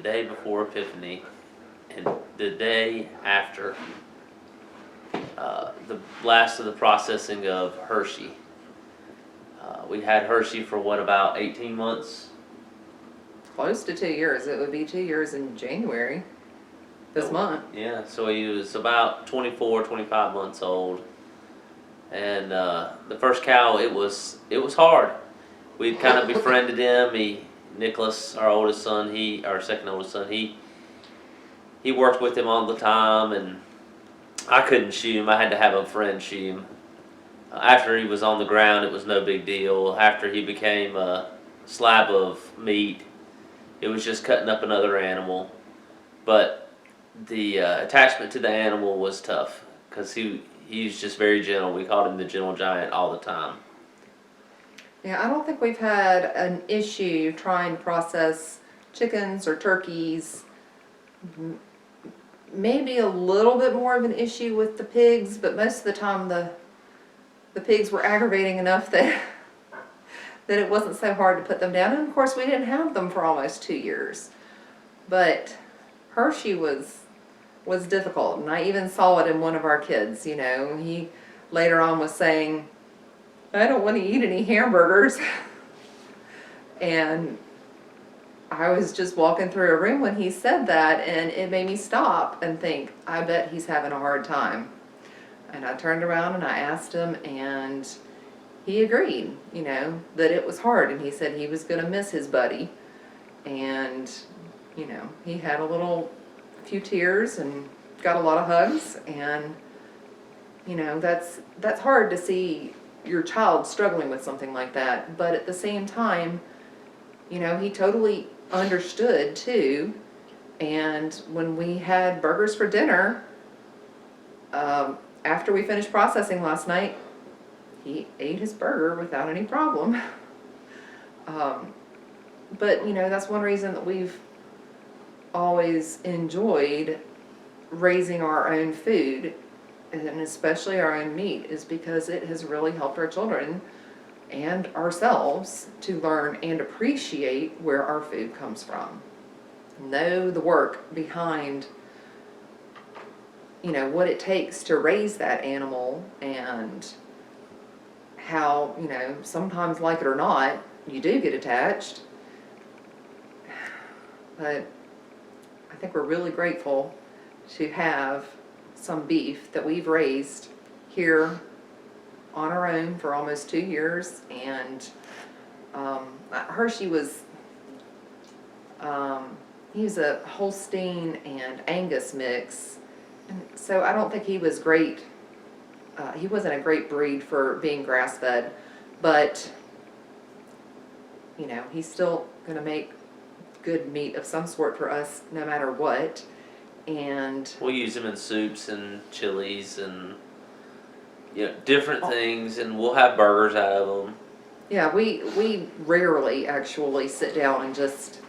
day before Epiphany and the day after the last of the processing of Hershey. We had Hershey for what, about 18 months? Close to 2 years. It would be 2 years in January this month. Yeah, so he was about 24, 25 months old. And the first cow, it was hard. We'd kind of befriended him. Nicholas, our oldest son, our second oldest son, he worked with him all the time, and I couldn't shoot him. I had to have a friend shoot him. After he was on the ground, it was no big deal. After he became a slab of meat, it was just cutting up another animal. But the attachment to the animal was tough because he's just very gentle. We called him the gentle giant all the time. Yeah, I don't think we've had an issue trying to process chickens or turkeys. Maybe a little bit more of an issue with the pigs, but most of the time the pigs were aggravating enough that it wasn't so hard to put them down. And of course we didn't have them for almost 2 years. But Hershey was difficult, and I even saw it in one of our kids. You know, he later on was saying, I don't want to eat any hamburgers. And I was just walking through a room when he said that, and it made me stop and think, I bet he's having a hard time. And I turned around and I asked him, and he agreed, you know, that it was hard. And he said he was going to miss his buddy. And, you know, he had a few tears and got a lot of hugs. And, you know, that's hard to see your child struggling with something like that. But at the same time, you know, he totally understood too. And when we had burgers for dinner, after we finished processing last night, he ate his burger without any problem. But, you know, that's one reason that we've always enjoyed raising our own food, and especially our own meat, is because it has really helped our children and ourselves to learn and appreciate where our food comes from. Know the work behind, you know, what it takes to raise that animal, and how, you know, sometimes, like it or not, you do get attached. But I think we're really grateful to have some beef that we've raised here on our own for almost 2 years. And Hershey was, he was a Holstein and Angus mix, and so I don't think he was great. He wasn't a great breed for being grass-fed, but, you know, he's still going to make good meat of some sort for us no matter what. And we'll use them in soups and chilies and, you know, different things, and we'll have burgers out of them. Yeah, we rarely actually sit down and just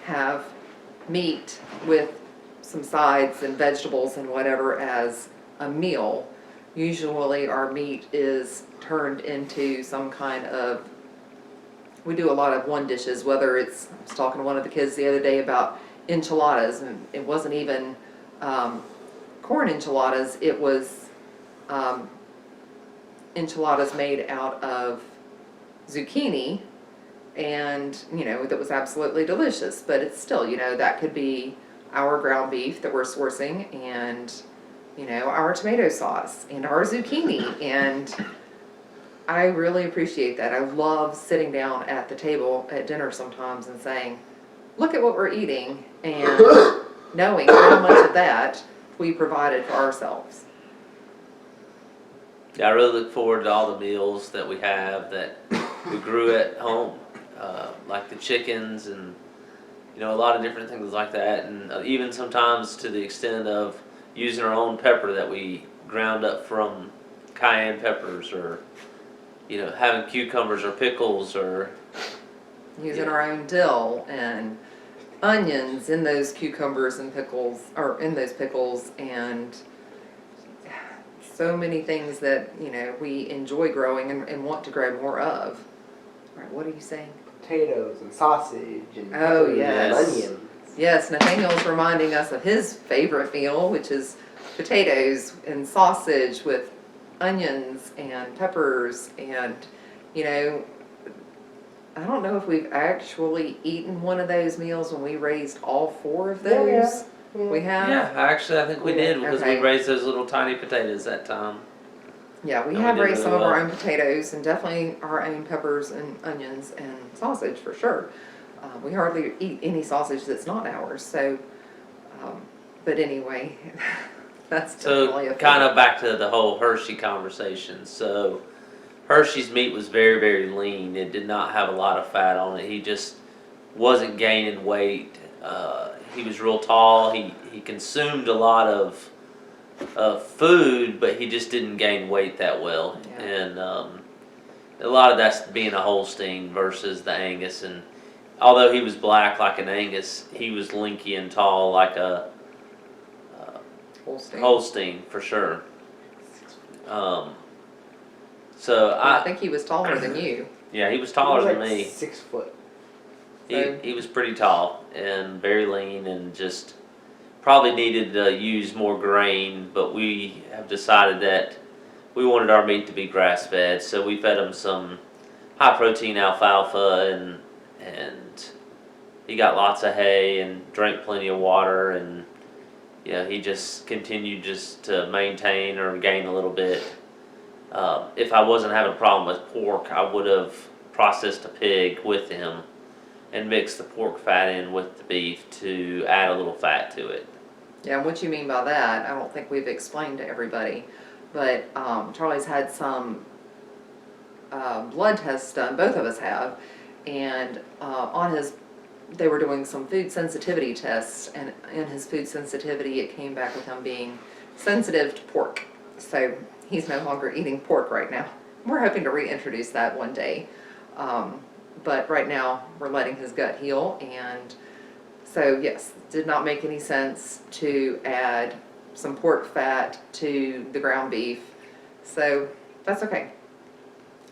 have meat with some sides and vegetables and whatever as a meal. Usually our meat is turned into some kind of, we do a lot of one dishes, whether it's, I was talking to one of the kids the other day about enchiladas, and it wasn't even corn enchiladas, it was enchiladas made out of zucchini, and, you know, that was absolutely delicious. But it's still, you know, that could be our ground beef that we're sourcing, and, you know, our tomato sauce and our zucchini. And I really appreciate that. I love sitting down at the table at dinner sometimes and saying, look at what we're eating, and knowing how much of that we provided for ourselves. Yeah, I really look forward to all the meals that we have that we grew at home, like the chickens and, you know, a lot of different things like that, and even sometimes to the extent of using our own pepper that we ground up from cayenne peppers, or, you know, having cucumbers or pickles, or using our own dill and onions in those cucumbers and pickles, or in those pickles, and so many things that, you know, we enjoy growing and want to grow more of. All right, what are you saying? Potatoes and sausage and oh, peppers yes. and onions. Yes, Nathaniel's reminding us of his favorite meal, which is potatoes and sausage with onions and peppers and, you know, I don't know if we've actually eaten one of those meals when we raised all 4 of those. We have? Yeah, actually, I think we did because Okay. we raised those little tiny potatoes that time. Yeah, we And we have did raised some really of our well. own potatoes and definitely our own peppers and onions and sausage for sure. We hardly eat any sausage that's not ours, so, but anyway, that's definitely So a kind favorite. of back to the whole Hershey conversation. So Hershey's meat was very, very lean. It did not have a lot of fat on it. He just wasn't gaining weight. He was real tall. He consumed a lot of food, but he just didn't gain weight that well. Yeah. And a lot of that's being a Holstein versus the Angus. And although he was black like an Angus, he was lanky and tall like a Holstein. Holstein for sure. So I think he was taller than you. yeah, he was taller He was than like me. 6 foot. He was pretty tall and very lean and just probably needed to use more grain, but we have decided that we wanted our meat to be grass fed, so we fed him some high protein alfalfa and he got lots of hay and drank plenty of water, and he just continued just to maintain or gain a little bit. If I wasn't having a problem with pork, I would have processed a pig with him and mixed the pork fat in with the beef to add a little fat to it. Yeah, and what you mean by that, I don't think we've explained to everybody, but Charlie's had some blood tests done, both of us have, and they were doing some food sensitivity tests, and in his food sensitivity it came back with him being sensitive to pork. So he's no longer eating pork right now. We're hoping to reintroduce that one day. But right now we're letting his gut heal, and so yes, did not make any sense to add some pork fat to the ground beef. So that's okay.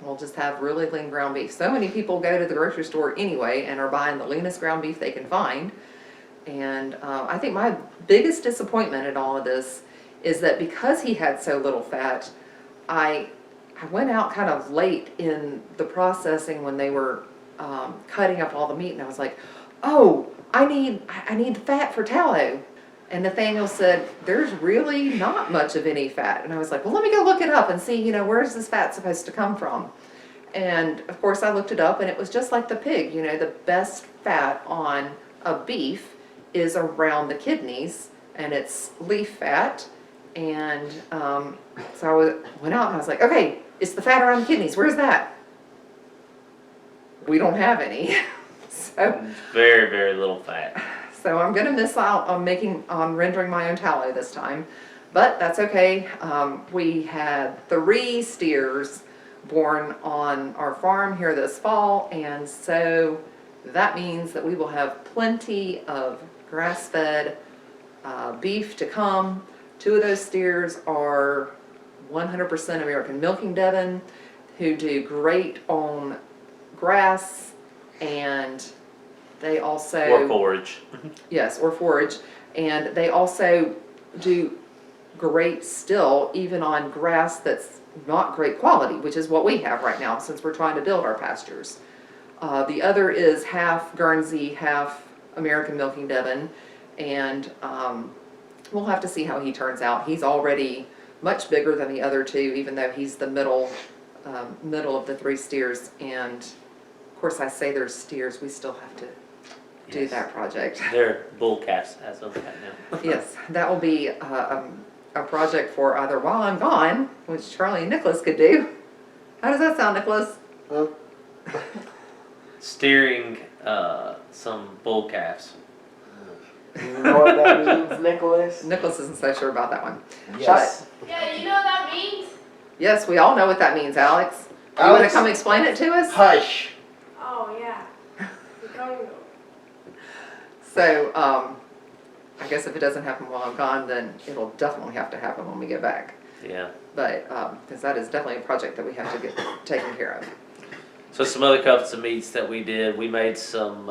We'll just have really lean ground beef. So many people go to the grocery store anyway and are buying the leanest ground beef they can find. And I think my biggest disappointment in all of this is that because he had so little fat, I went out kind of late in the processing when they were cutting up all the meat, and I was like, oh, I need the fat for tallow. And Nathaniel said, there's really not much of any fat. And I was like, well, let me go look it up and see, where's this fat supposed to come from? And of course I looked it up, and it was just like the pig. The best fat on a beef is around the kidneys, and it's leaf fat. And so I went out and I was like, okay, it's the fat around the kidneys. Where's that? We don't have any. So Very, very little fat. So I'm gonna miss out on rendering my own tallow this time, but that's okay. We had 3 steers born on our farm here this fall, and so that means that we will have plenty of grass-fed beef to come. 2 of those steers are 100% American milking Devon, who do great on grass, and they also... Or forage. Yes, or forage. And they also do great still, even on grass that's not great quality, which is what we have right now since we're trying to build our pastures. The other is half Guernsey, half American milking Devon, and we'll have to see how he turns out. He's already much bigger than the other 2, even though he's the middle of the 3 steers. And of course, I say there's steers, we still have to do Yes. that project. They're bull calves as of right now. Yes, that will be a project for either while I'm gone, which Charlie and Nicholas could do. How does that sound, Nicholas? Huh? Steering some bull calves. You know what that means, Nicholas? Nicholas isn't so sure about that one. Yes. Yeah, you know what that means? Yes, we all know what that means, Alex. You want to Alex? come explain it to us? Hush. Oh, yeah. You're going to. So, I guess if it doesn't happen while I'm gone, then it'll definitely have to happen when we get back. Yeah. But, because that is definitely a project that we have to get taken care of. So some other cuts of meats that we did. We made some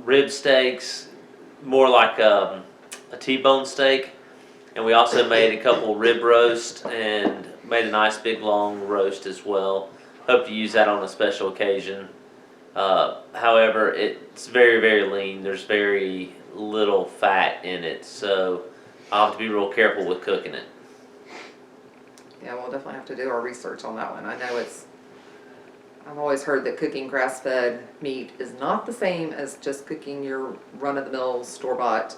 rib steaks, more like a T-bone steak. And we also made a couple rib roast and made a nice big long roast as well. Hope to use that on a special occasion. However, it's very, very lean. There's very little fat in it, so I'll have to be real careful with cooking it. Yeah, we'll definitely have to do our research on that one. I know I've always heard that cooking grass-fed meat is not the same as just cooking your run-of-the-mill store-bought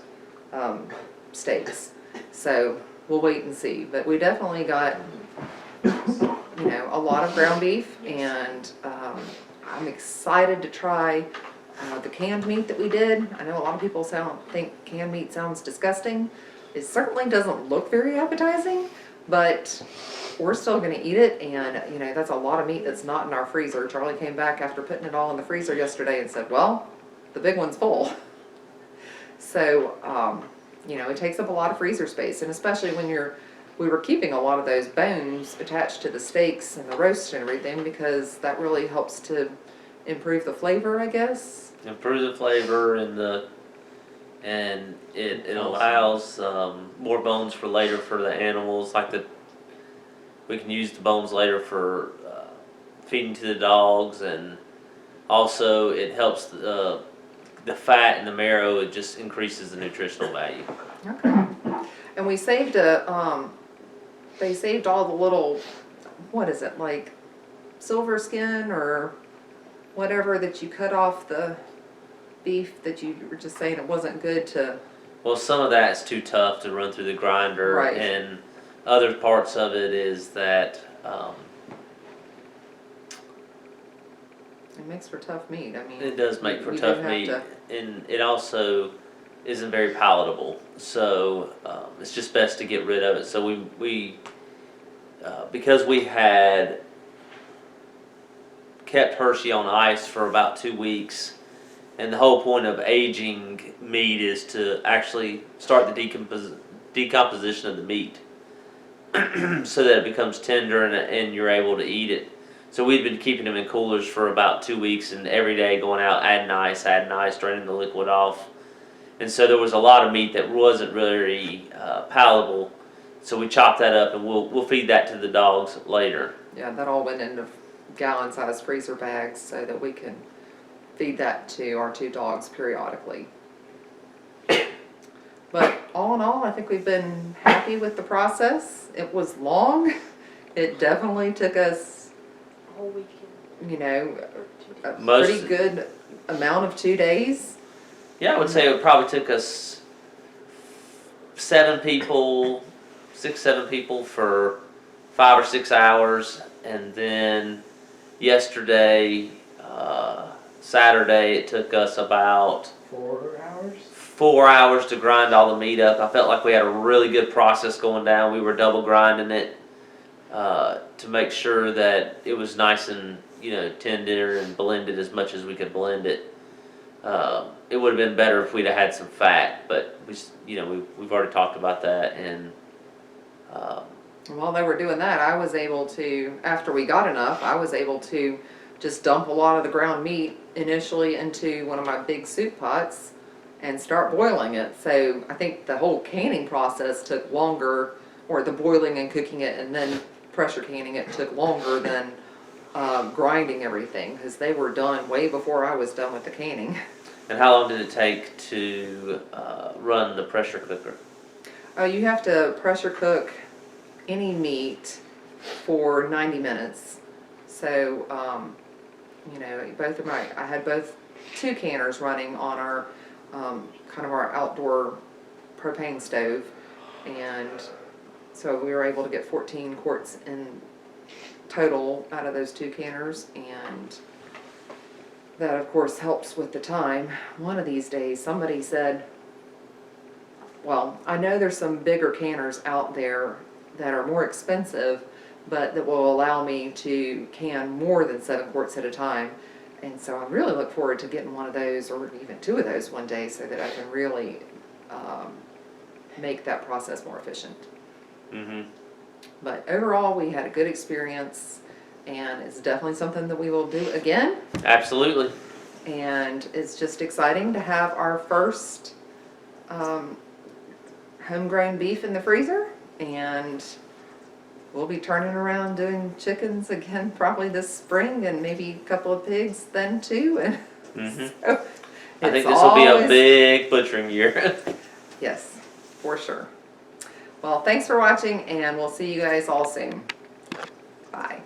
steaks. So we'll wait and see. But we definitely got, a lot of ground beef, and I'm excited to try the canned meat that we did. I know a lot of people think canned meat sounds disgusting. It certainly doesn't look very appetizing, but we're still gonna eat it, and that's a lot of meat that's not in our freezer. Charlie came back after putting it all in the freezer yesterday and said, well, the big one's full. So, it takes up a lot of freezer space, and especially when we were keeping a lot of those bones attached to the steaks and the roast and everything, because that really helps to improve the flavor, I guess. Improve the flavor and it allows more bones for later for the animals. We can use the bones later for feeding to the dogs, and also it helps the fat and the marrow. It just increases the nutritional value. Okay. And we saved they saved all the little, what is it, like silver skin or whatever that you cut off the beef that you were just saying it wasn't good to. Well, some of that is too tough to run through the grinder, Right. and other parts of it is that It makes for tough meat. I mean, it does make for you tough do have meat, to- and it also isn't very palatable. So it's just best to get rid of it. So we because we had kept Hershey on ice for about 2 weeks, and the whole point of aging meat is to actually start the decomposition of the meat so that it becomes tender and you're able to eat it. So we'd been keeping them in coolers for about 2 weeks, and every day going out, adding ice, draining the liquid off. And so there was a lot of meat that wasn't really palatable. So we chopped that up, and we'll feed that to the dogs later. Yeah, that all went into gallon-sized freezer bags so that we can feed that to our 2 dogs periodically. But all in all, I think we've been happy with the process. It was long. It definitely took us, A whole weekend. a 2 days. Most- pretty good amount of 2 days. Yeah, I would say it probably took us 7 people, 6, 7 people for 5 or 6 hours, and then yesterday, Saturday, it took us about 4 hours? 4 hours to grind all the meat up. I felt like we had a really good process going down. We were double grinding it to make sure that it was nice and tender and blended as much as we could blend it. It would have been better if we'd have had some fat, but we've already talked about that. And While they were doing that, I was able to, after we got enough, I was able to just dump a lot of the ground meat initially into one of my big soup pots and start boiling it. So I think the whole canning process took longer, or the boiling and cooking it and then pressure canning it took longer than grinding everything, because they were done way before I was done with the canning. And how long did it take to run the pressure cooker? Oh, you have to pressure cook any meat for 90 minutes. So, I had both 2 canners running on our, kind of our outdoor propane stove. And so we were able to get 14 quarts in total out of those 2 canners, and that of course helps with the time. One of these days somebody said, well, I know there's some bigger canners out there that are more expensive, but that will allow me to can more than 7 quarts at a time. And so I really look forward to getting one of those, or even 2 of those one day, so that I can really make that process more efficient. Mm-hmm. But overall, we had a good experience, and it's definitely something that we will do again. Absolutely. And it's just exciting to have our first homegrown beef in the freezer, and we'll be turning around doing chickens again probably this spring, and maybe a couple of pigs then too. And Mhm. so I think it's this will be a always- big butchering year. Yes, for sure. Well, thanks for watching, and we'll see you guys all soon. Bye.